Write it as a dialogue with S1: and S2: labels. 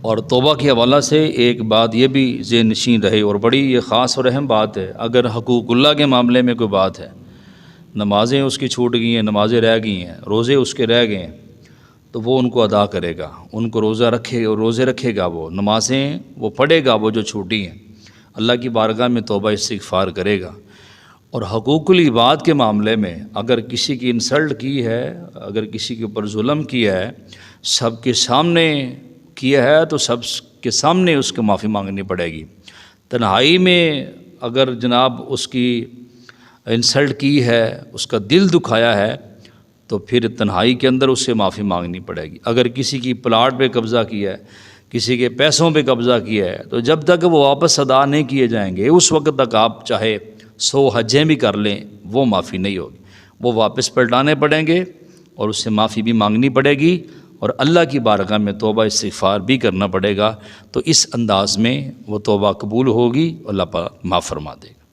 S1: اور توبہ کے حوالہ سے ایک بات یہ بھی ذہن نشین رہے، اور بڑی یہ خاص اور اہم بات ہے، اگر حقوق اللہ کے معاملے میں کوئی بات ہے، نمازیں اس کی چھوٹ گئی ہیں، نمازیں رہ گئی ہیں، روزے اس کے رہ گئے ہیں، تو وہ ان کو ادا کرے گا، ان کو روزے رکھے گا، وہ نمازیں وہ پڑھے گا، وہ جو چھوٹی ہیں، اللہ کی بارگاہ میں توبہ استغفار کرے گا۔ اور حقوق العباد کے معاملے میں اگر کسی کی انسلٹ کی ہے، اگر کسی کے اوپر ظلم کیا ہے، سب کے سامنے کیا ہے، تو سب کے سامنے اس کو معافی مانگنی پڑے گی۔ تنہائی میں اگر جناب اس کی انسلٹ کی ہے، اس کا دل دکھایا ہے، تو پھر تنہائی کے اندر اس سے معافی مانگنی پڑے گی۔ اگر کسی کی پلاٹ پہ قبضہ کیا ہے، کسی کے پیسوں پہ قبضہ کیا ہے، تو جب تک وہ واپس ادا نہیں کیے جائیں گے، اس وقت تک آپ چاہے 100 حجیں بھی کر لیں، وہ معافی نہیں ہوگی، وہ واپس پلٹانے پڑیں گے، اور اس سے معافی بھی مانگنی پڑے گی، اور اللہ کی بارگاہ میں توبہ استغفار بھی کرنا پڑے گا۔ تو اس انداز میں وہ توبہ قبول ہوگی، اللہ پاک معاف فرما دے گا۔